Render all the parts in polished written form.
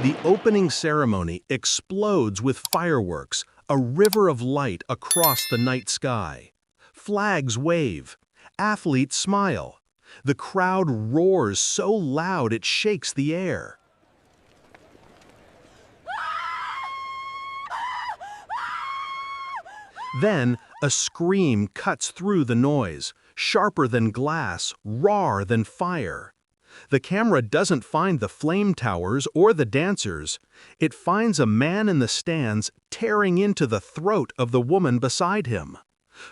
The opening ceremony explodes with fireworks, a river of light across the night sky. Flags wave. Athletes smile. The crowd roars so loud it shakes the air. Then, a scream cuts through the noise, sharper than glass, rawer than fire. The camera doesn't find the flame towers or the dancers. It finds a man in the stands tearing into the throat of the woman beside him.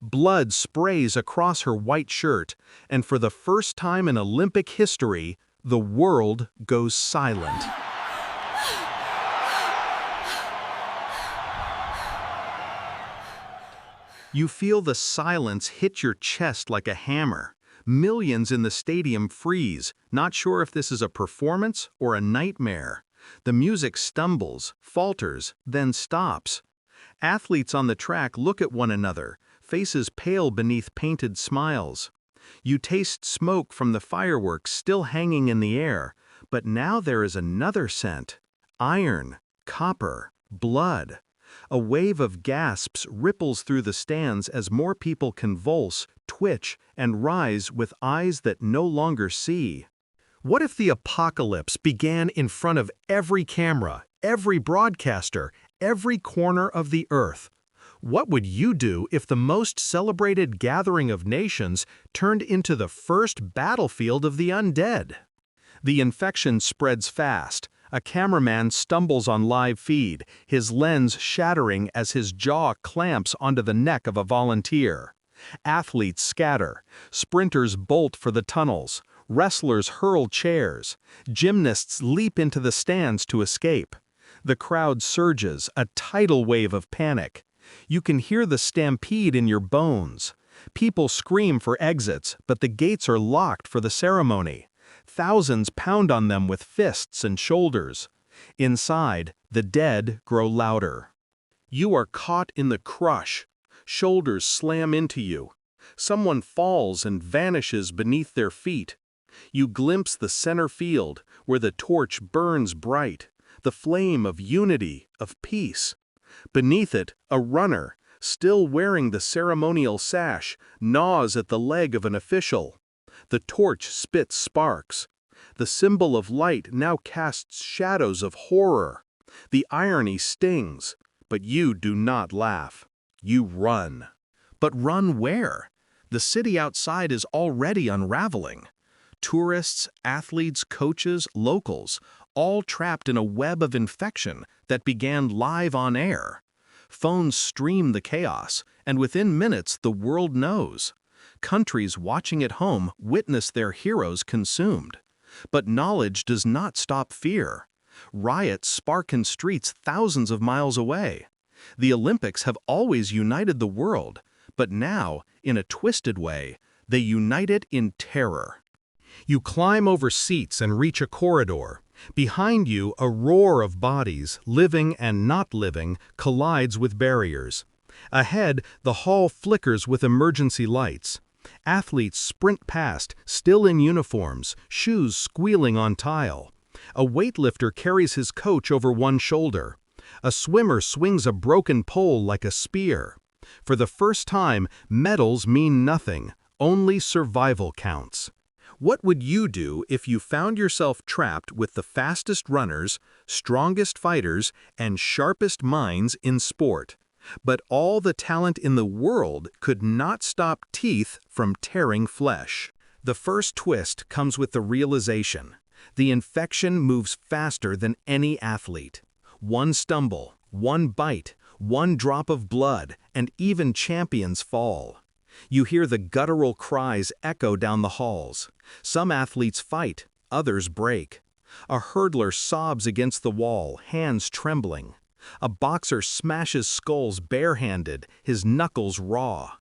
Blood sprays across her white shirt, and for the first time in Olympic history, the world goes silent. You feel the silence hit your chest like a hammer. Millions in the stadium freeze, not sure if this is a performance or a nightmare. The music stumbles, falters, then stops. Athletes on the track look at one another, faces pale beneath painted smiles. You taste smoke from the fireworks still hanging in the air, but now there is another scent: iron, copper, blood. A wave of gasps ripples through the stands as more people convulse, twitch, and rise with eyes that no longer see. What if the apocalypse began in front of every camera, every broadcaster, every corner of the earth? What would you do if the most celebrated gathering of nations turned into the first battlefield of the undead? The infection spreads fast. A cameraman stumbles on live feed, his lens shattering as his jaw clamps onto the neck of a volunteer. Athletes scatter, sprinters bolt for the tunnels, wrestlers hurl chairs, gymnasts leap into the stands to escape. The crowd surges, a tidal wave of panic. You can hear the stampede in your bones. People scream for exits, but the gates are locked for the ceremony. Thousands pound on them with fists and shoulders. Inside, the dead grow louder. You are caught in the crush. Shoulders slam into you. Someone falls and vanishes beneath their feet. You glimpse the center field, where the torch burns bright, the flame of unity, of peace. Beneath it, a runner, still wearing the ceremonial sash, gnaws at the leg of an official. The torch spits sparks. The symbol of light now casts shadows of horror. The irony stings, but you do not laugh. You run. But run where? The city outside is already unraveling. Tourists, athletes, coaches, locals, all trapped in a web of infection that began live on air. Phones stream the chaos, and within minutes the world knows. Countries watching at home witness their heroes consumed. But knowledge does not stop fear. Riots spark in streets thousands of miles away. The Olympics have always united the world, but now, in a twisted way, they unite it in terror. You climb over seats and reach a corridor. Behind you, a roar of bodies, living and not living, collides with barriers. Ahead, the hall flickers with emergency lights. Athletes sprint past, still in uniforms, shoes squealing on tile. A weightlifter carries his coach over one shoulder. A swimmer swings a broken pole like a spear. For the first time, medals mean nothing, only survival counts. What would you do if you found yourself trapped with the fastest runners, strongest fighters, and sharpest minds in sport? But all the talent in the world could not stop teeth from tearing flesh. The first twist comes with the realization: the infection moves faster than any athlete. One stumble, one bite, one drop of blood, and even champions fall. You hear the guttural cries echo down the halls. Some athletes fight, others break. A hurdler sobs against the wall, hands trembling. A boxer smashes skulls barehanded, his knuckles raw.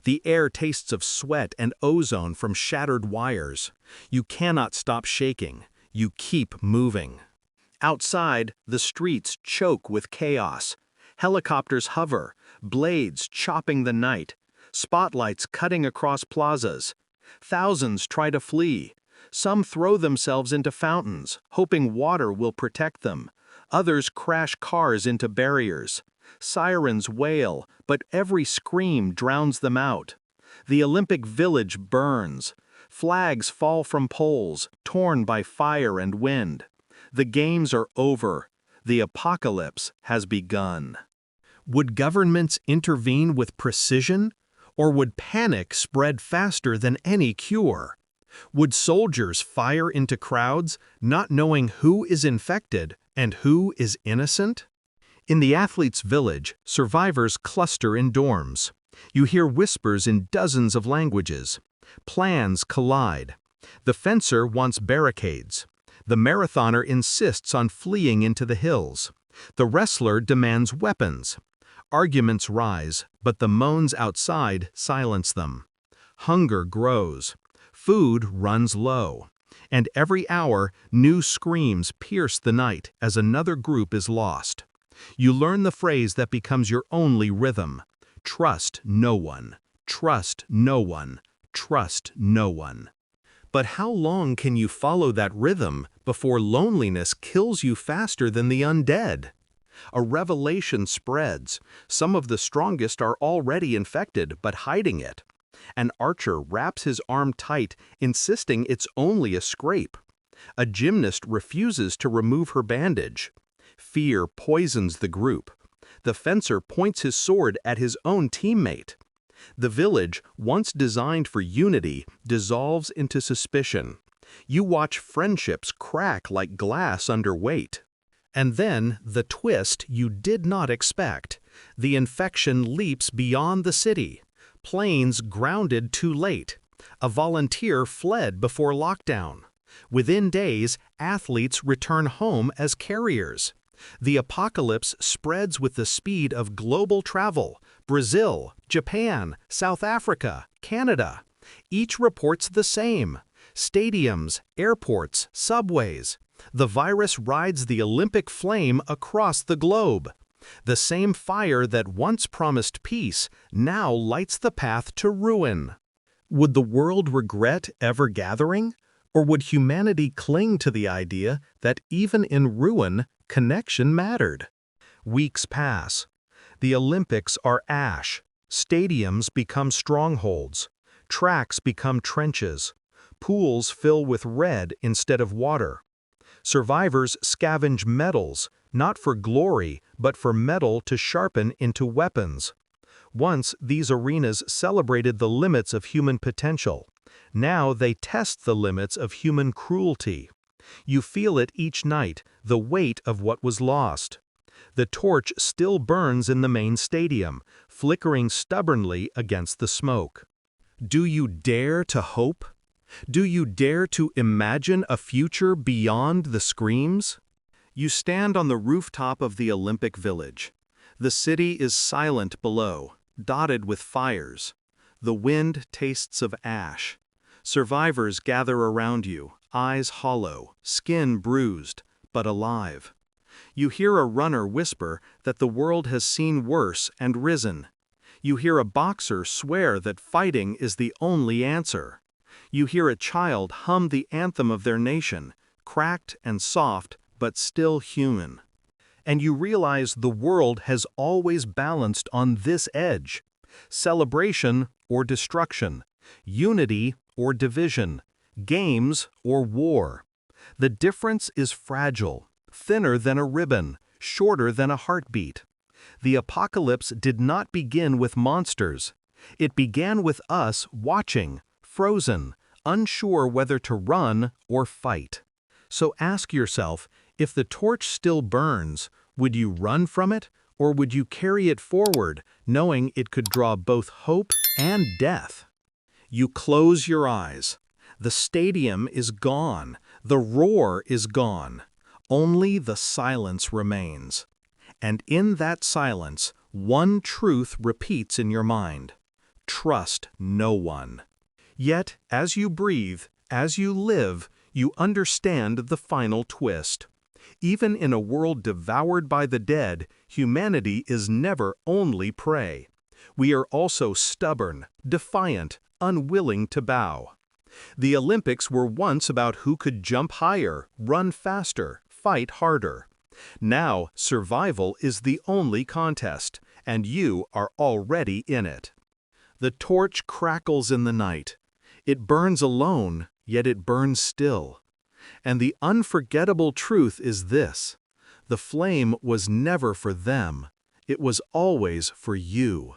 The air tastes of sweat and ozone from shattered wires. You cannot stop shaking. You keep moving. Outside, the streets choke with chaos. Helicopters hover, blades chopping the night, spotlights cutting across plazas. Thousands try to flee. Some throw themselves into fountains, hoping water will protect them. Others crash cars into barriers. Sirens wail, but every scream drowns them out. The Olympic Village burns. Flags fall from poles, torn by fire and wind. The games are over. The apocalypse has begun. Would governments intervene with precision? Or would panic spread faster than any cure? Would soldiers fire into crowds, not knowing who is infected and who is innocent? In the athletes' village, survivors cluster in dorms. You hear whispers in dozens of languages. Plans collide. The fencer wants barricades. The marathoner insists on fleeing into the hills. The wrestler demands weapons. Arguments rise, but the moans outside silence them. Hunger grows. Food runs low. And every hour, new screams pierce the night as another group is lost. You learn the phrase that becomes your only rhythm. Trust no one. Trust no one. Trust no one. But how long can you follow that rhythm before loneliness kills you faster than the undead? A revelation spreads. Some of the strongest are already infected, but hiding it. An archer wraps his arm tight, insisting it's only a scrape. A gymnast refuses to remove her bandage. Fear poisons the group. The fencer points his sword at his own teammate. The village, once designed for unity, dissolves into suspicion. You watch friendships crack like glass under weight. And then, the twist you did not expect. The infection leaps beyond the city. Planes grounded too late. A volunteer fled before lockdown. Within days, athletes return home as carriers. The apocalypse spreads with the speed of global travel. Brazil, Japan, South Africa, Canada. Each reports the same. Stadiums, airports, subways. The virus rides the Olympic flame across the globe. The same fire that once promised peace now lights the path to ruin. Would the world regret ever gathering? Or would humanity cling to the idea that even in ruin, connection mattered? Weeks pass. The Olympics are ash. Stadiums become strongholds. Tracks become trenches. Pools fill with red instead of water. Survivors scavenge medals, not for glory, but for metal to sharpen into weapons. Once, these arenas celebrated the limits of human potential. Now they test the limits of human cruelty. You feel it each night, the weight of what was lost. The torch still burns in the main stadium, flickering stubbornly against the smoke. Do you dare to hope? Do you dare to imagine a future beyond the screams? You stand on the rooftop of the Olympic Village. The city is silent below, dotted with fires. The wind tastes of ash. Survivors gather around you, eyes hollow, skin bruised, but alive. You hear a runner whisper that the world has seen worse and risen. You hear a boxer swear that fighting is the only answer. You hear a child hum the anthem of their nation, cracked and soft, but still human. And you realize the world has always balanced on this edge: celebration or destruction, unity or division, games or war. The difference is fragile, thinner than a ribbon, shorter than a heartbeat. The apocalypse did not begin with monsters. It began with us watching, frozen, unsure whether to run or fight. So ask yourself, if the torch still burns, would you run from it, or would you carry it forward, knowing it could draw both hope and death? You close your eyes. The stadium is gone. The roar is gone. Only the silence remains. And in that silence, one truth repeats in your mind: trust no one. Yet, as you breathe, as you live, you understand the final twist. Even in a world devoured by the dead, humanity is never only prey. We are also stubborn, defiant, unwilling to bow. The Olympics were once about who could jump higher, run faster, fight harder. Now, survival is the only contest, and you are already in it. The torch crackles in the night. It burns alone, yet it burns still. And the unforgettable truth is this: the flame was never for them, it was always for you.